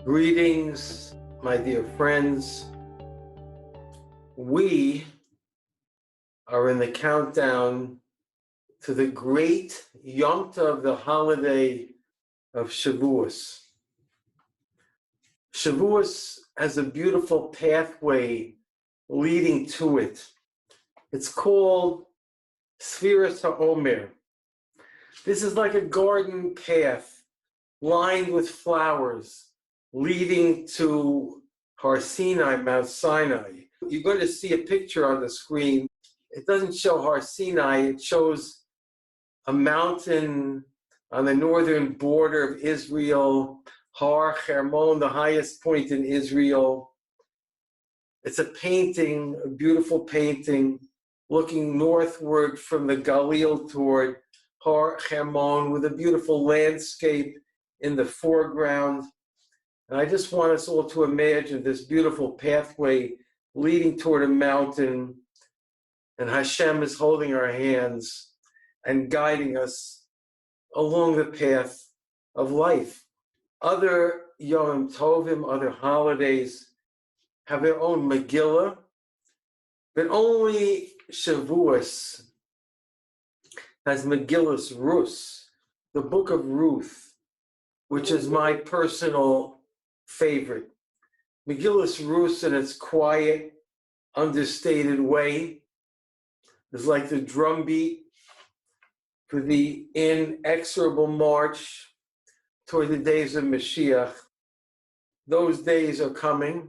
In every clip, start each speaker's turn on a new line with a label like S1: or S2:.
S1: Greetings, my dear friends. We are in the countdown to the great Yom Tov, the holiday of Shavuos. Shavuos has a beautiful pathway leading to it. It's called Sfiras HaOmer. This is like a garden path lined with flowers leading to Har Sinai, Mount Sinai. You're going to see a picture on the screen. It doesn't show Har Sinai, it shows a mountain on the northern border of Israel, Har Hermon, the highest point in Israel. It's a painting, a beautiful painting, looking northward from the Galil toward Har Hermon with a beautiful landscape in the foreground. And I just want us all to imagine this beautiful pathway leading toward a mountain, and Hashem is holding our hands and guiding us along the path of life. Other Yom Tovim, other holidays, have their own Megillah, but only Shavuos has Megillus Rus, the book of Ruth, which is my personal favorite. Megillus Rus, in its quiet, understated way, is like the drumbeat for the inexorable march toward the days of Mashiach. Those days are coming,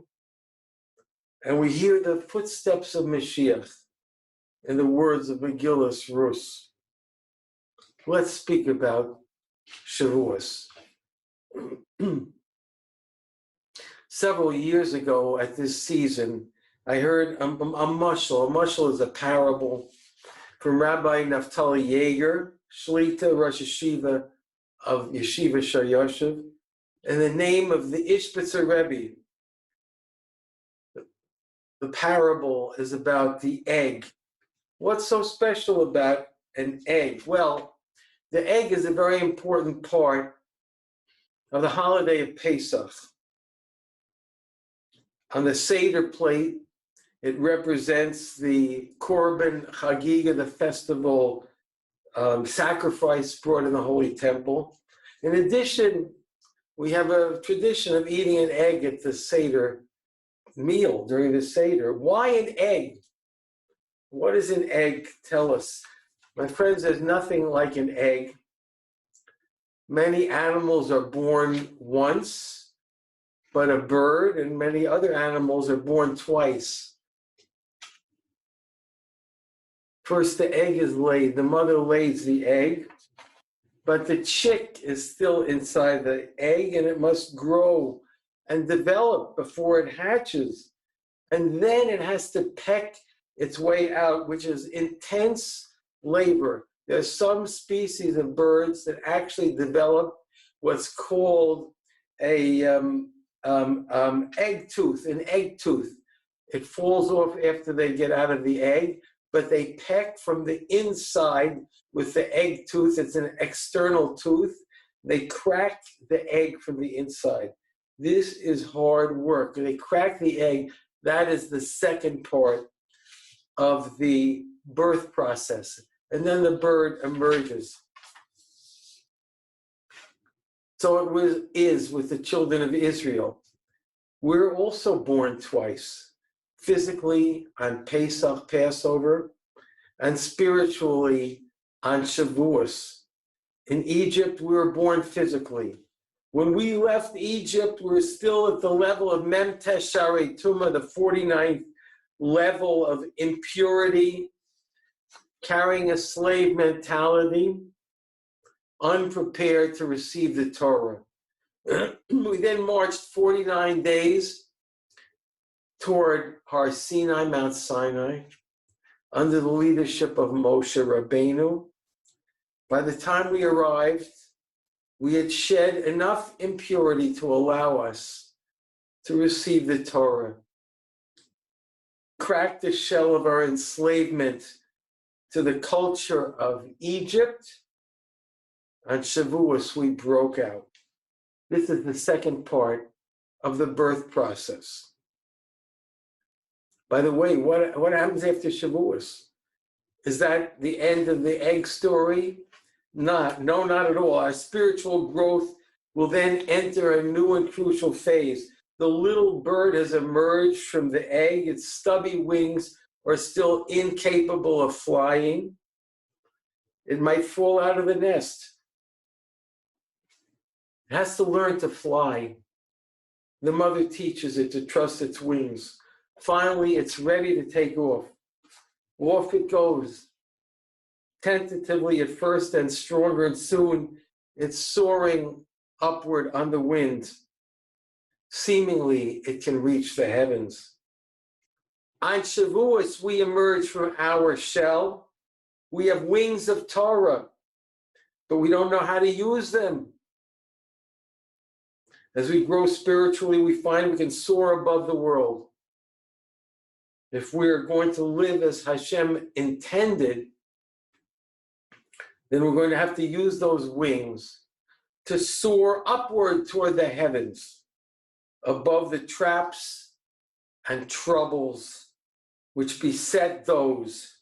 S1: and we hear the footsteps of Mashiach in the words of Megillus Rus. Let's speak about Shavuos. Several years ago at this season, I heard a mashal. A mashal is a parable from Rabbi Naftali Yeager, Shlita Rosh Yeshiva of Yeshiva Shayoshev, in the name of the Ishbitzer Rebbe. The parable is about the egg. What's so special about an egg? Well, the egg is a very important part of the holiday of Pesach. On the Seder plate, it represents the Korban Chagiga, the festival sacrifice brought in the Holy Temple. In addition, we have a tradition of eating an egg at the Seder meal, during the Seder. Why an egg? What does an egg tell us? My friends, there's nothing like an egg. Many animals are born once, but a bird and many other animals are born twice. First, the egg is laid. The mother lays the egg, but the chick is still inside the egg, and it must grow and develop before it hatches. And then it has to peck its way out, which is intense labor. There's some species of birds that actually develop what's called a egg tooth, an egg tooth. It falls off after they get out of the egg, but they peck from the inside with the egg tooth. It's an external tooth. They crack the egg from the inside. This is hard work. They crack the egg. That is the second part of the birth process. And then the bird emerges. So is with the children of Israel. We're also born twice, physically on Pesach, Passover, and spiritually on Shavuos. In Egypt, we were born physically. When we left Egypt, we were still at the level of Mem Tesharei Tumah, the 49th level of impurity, carrying a slave mentality, unprepared to receive the Torah. We then marched 49 days toward Har Sinai, Mount Sinai, under the leadership of Moshe Rabbeinu. By the time we arrived, we had shed enough impurity to allow us to receive the Torah. Cracked the shell of our enslavement to the culture of Egypt. On Shavuos, we broke out. This is the second part of the birth process. By the way, what happens after Shavuos? Is that the end of the egg story? No, not at all. Our spiritual growth will then enter a new and crucial phase. The little bird has emerged from the egg. Its stubby wings are still incapable of flying. It might fall out of the nest. It has to learn to fly. The mother teaches it to trust its wings. Finally, it's ready to take off. Off it goes. Tentatively at first, then stronger, and soon it's soaring upward on the wind. Seemingly, it can reach the heavens. On Shavuos, we emerge from our shell. We have wings of Torah, but we don't know how to use them. As we grow spiritually, we find we can soar above the world. If we are going to live as Hashem intended, then we're going to have to use those wings to soar upward toward the heavens, above the traps and troubles which beset those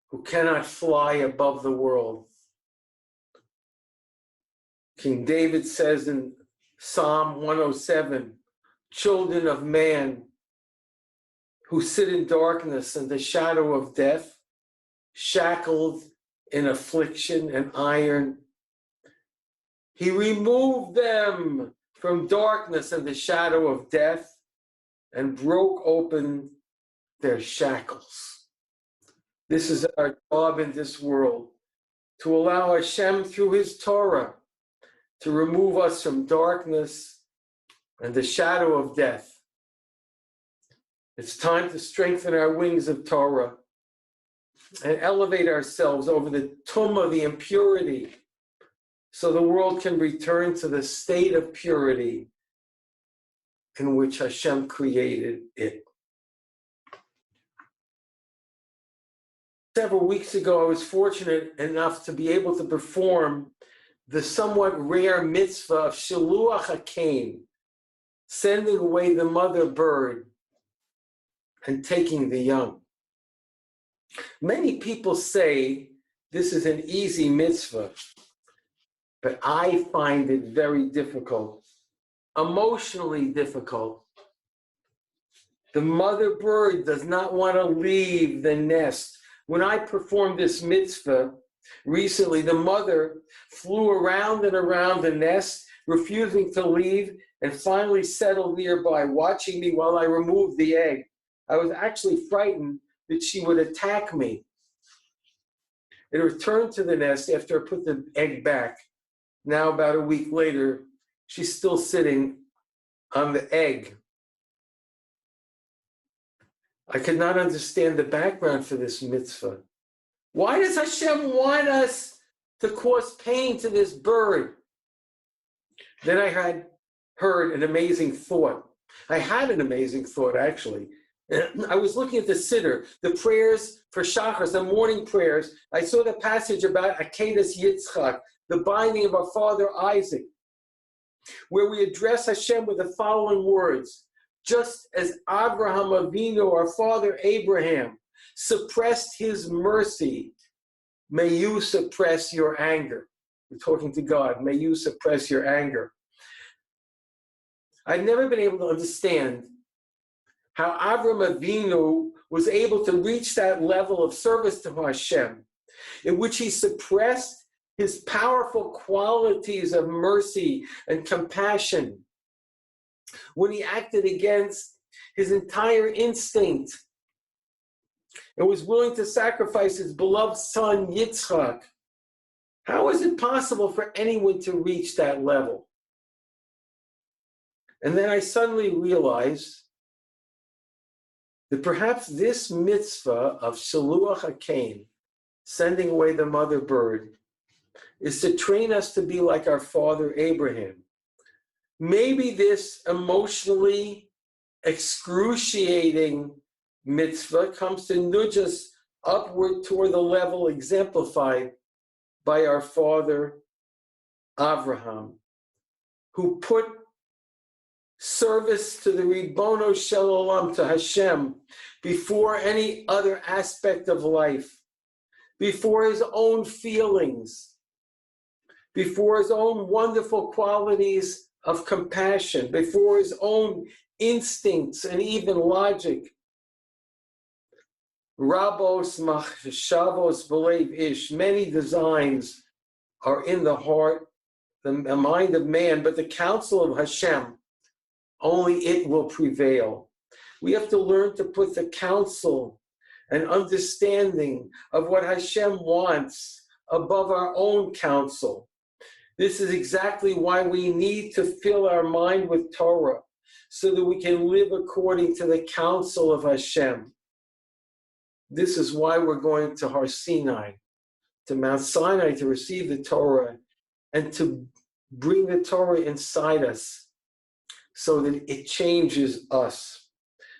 S1: who cannot fly above the world. King David says in Psalm 107, children of man who sit in darkness and the shadow of death, shackled in affliction and iron. He removed them from darkness and the shadow of death and broke open their shackles. This is our job in this world, to allow Hashem through his Torah to remove us from darkness and the shadow of death. It's time to strengthen our wings of Torah and elevate ourselves over the tumah, the impurity, so the world can return to the state of purity in which Hashem created it. Several weeks ago, I was fortunate enough to be able to perform the somewhat rare mitzvah of Shaluach HaKain, sending away the mother bird and taking the young. Many people say this is an easy mitzvah, but I find it very difficult, emotionally difficult. The mother bird does not want to leave the nest. When I performed this mitzvah recently, the mother flew around and around the nest, refusing to leave, and finally settled nearby, watching me while I removed the egg. I was actually frightened that she would attack me. It returned to the nest after I put the egg back. Now, about a week later, she's still sitting on the egg. I could not understand the background for this mitzvah. Why does Hashem want us to cause pain to this bird? Then I had heard an amazing thought. I had an amazing thought, actually. I was looking at the Siddur, the prayers for Shachar, the morning prayers. I saw the passage about Akedas Yitzchak, the binding of our father Isaac, where we address Hashem with the following words: just as Abraham Avinu, our father Abraham, suppressed his mercy, may you suppress your anger. We're talking to God. May you suppress your anger. I've never been able to understand how Avraham Avinu was able to reach that level of service to Hashem, in which he suppressed his powerful qualities of mercy and compassion when he acted against his entire instinct and was willing to sacrifice his beloved son Yitzchak. How is it possible for anyone to reach that level? And then I suddenly realized that perhaps this mitzvah of Shaluach HaKain, sending away the mother bird, is to train us to be like our father Abraham. Maybe this emotionally excruciating mitzvah comes to nudge us upward toward the level exemplified by our father Abraham, who put service to the Ribono Shel Olam, to Hashem, before any other aspect of life, before his own feelings, before his own wonderful qualities of compassion, before his own instincts and even logic. Rabos machshavos b'leiv ish, many designs are in the heart, the mind of man, but the counsel of Hashem, only it will prevail. We have to learn to put the counsel and understanding of what Hashem wants above our own counsel. This is exactly why we need to fill our mind with Torah, so that we can live according to the counsel of Hashem. This is why we're going to Har Sinai, to Mount Sinai, to receive the Torah and to bring the Torah inside us so that it changes us.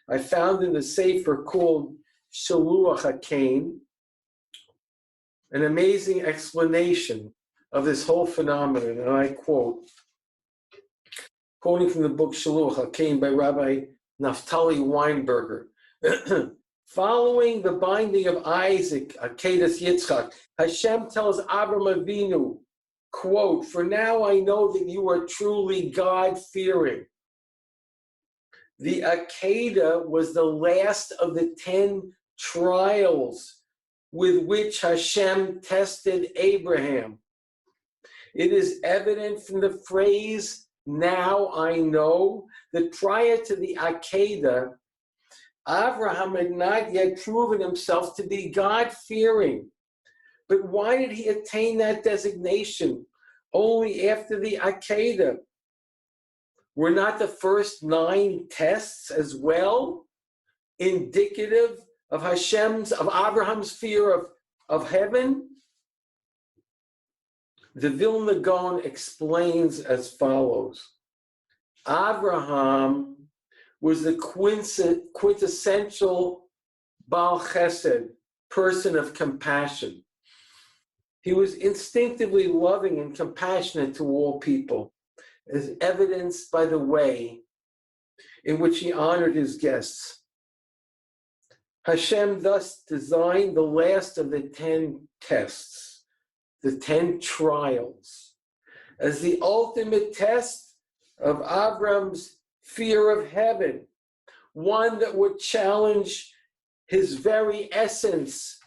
S1: I found in the Sefer called Shaluach HaKain an amazing explanation of this whole phenomenon, and I quote, quoting from the book Shaluach HaKain by Rabbi Naftali Weinberger. Following the binding of Isaac, Akedas Yitzchak, Hashem tells Avraham Avinu, quote, "For now I know that you are truly God-fearing." The Akedah was the last of the 10 trials with which Hashem tested Abraham. It is evident from the phrase, "now I know," that prior to the Akedah, Abraham had not yet proven himself to be God-fearing. But why did he attain that designation only after the Akedah? Were not the first 9 tests as well indicative of Abraham's fear of heaven? The Vilna Gaon explains as follows. Abraham was the quintessential Baal Chesed, person of compassion. He was instinctively loving and compassionate to all people, as evidenced by the way in which he honored his guests. Hashem thus designed the last of the 10 tests, the 10 trials, as the ultimate test of Avram's fear of heaven, one that would challenge his very essence.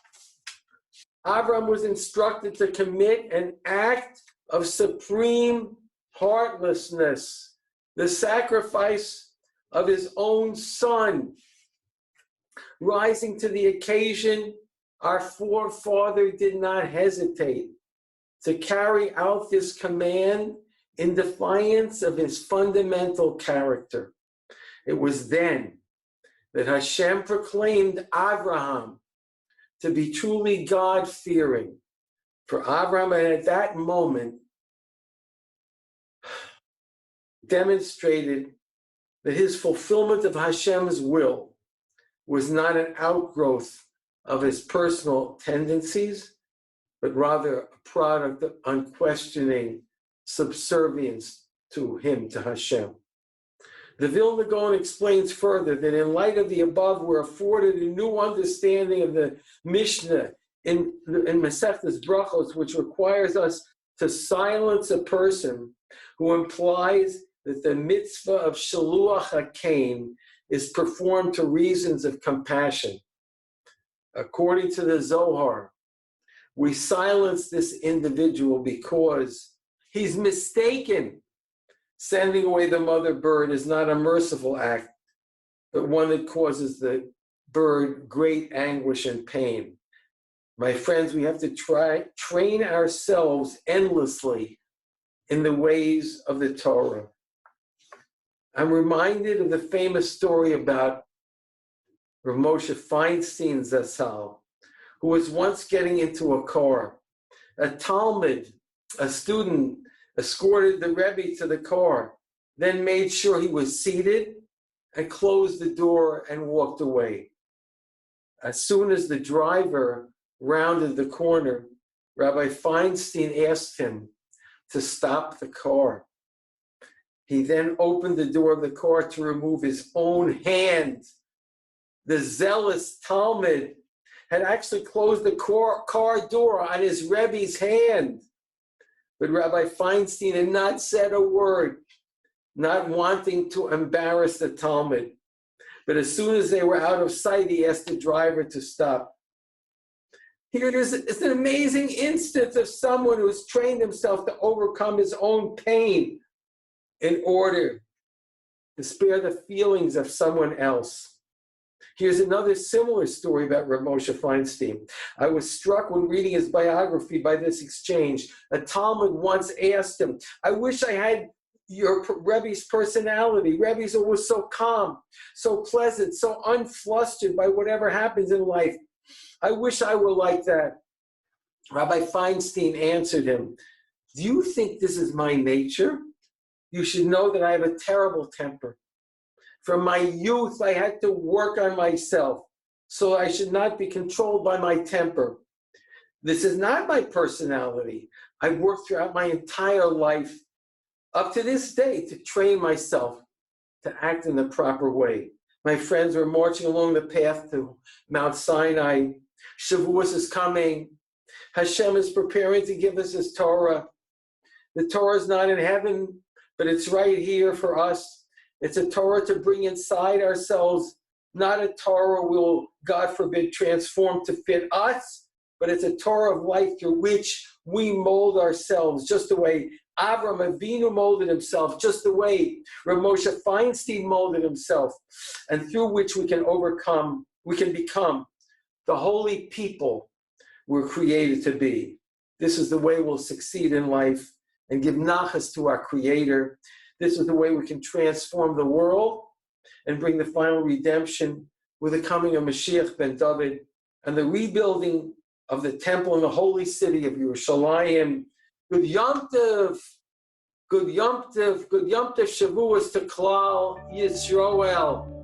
S1: Avram was instructed to commit an act of supreme heartlessness, the sacrifice of his own son. Rising to the occasion, our forefather did not hesitate to carry out this command in defiance of his fundamental character. It was then that Hashem proclaimed Abraham to be truly God-fearing. For Abraham, and at that moment, demonstrated that his fulfillment of Hashem's will was not an outgrowth of his personal tendencies, but rather a product of unquestioning subservience to him, to Hashem. The Vilna Gaon explains further that in light of the above, we're afforded a new understanding of the Mishnah in Masechtas Brachos, which requires us to silence a person who implies that the mitzvah of Shaluach HaKain is performed to reasons of compassion. According to the Zohar, we silence this individual because he's mistaken. Sending away the mother bird is not a merciful act, but one that causes the bird great anguish and pain. My friends, we have to train ourselves endlessly in the ways of the Torah. I'm reminded of the famous story about Rav Moshe Feinstein Zatzal, who was once getting into a car. A Talmud, a student, escorted the Rebbe to the car, then made sure he was seated and closed the door and walked away. As soon as the driver rounded the corner, Rabbi Feinstein asked him to stop the car. He then opened the door of the car to remove his own hand. The zealous Talmud had actually closed the car door on his Rebbe's hand. But Rabbi Feinstein had not said a word, not wanting to embarrass the Talmud. But as soon as they were out of sight, he asked the driver to stop. Here it is. It's an amazing instance of someone who has trained himself to overcome his own pain in order to spare the feelings of someone else. Here's another similar story about Rav Moshe Feinstein. I was struck when reading his biography by this exchange. A Talmud once asked him, I wish I had your Rebbe's personality. Rebbe's always so calm, so pleasant, so unflustered by whatever happens in life. I wish I were like that. Rabbi Feinstein answered him, do you think this is my nature? You should know that I have a terrible temper. From my youth, I had to work on myself, so I should not be controlled by my temper. This is not my personality. I've worked throughout my entire life, up to this day, to train myself to act in the proper way. My friends were marching along the path to Mount Sinai. Shavuos is coming. Hashem is preparing to give us his Torah. The Torah is not in heaven, but it's right here for us. It's a Torah to bring inside ourselves, not a Torah will, God forbid, transform to fit us, but it's a Torah of life through which we mold ourselves, just the way Avram Avinu molded himself, just the way Rav Moshe Feinstein molded himself, and through which we can become the holy people we're created to be. This is the way we'll succeed in life and give nachas to our Creator. This is the way we can transform the world and bring the final redemption with the coming of Mashiach ben David and the rebuilding of the temple in the holy city of Yerushalayim. Good Yom Tov, good Yom Tov, good Yom Tov Shavuos to Klal Yisroel.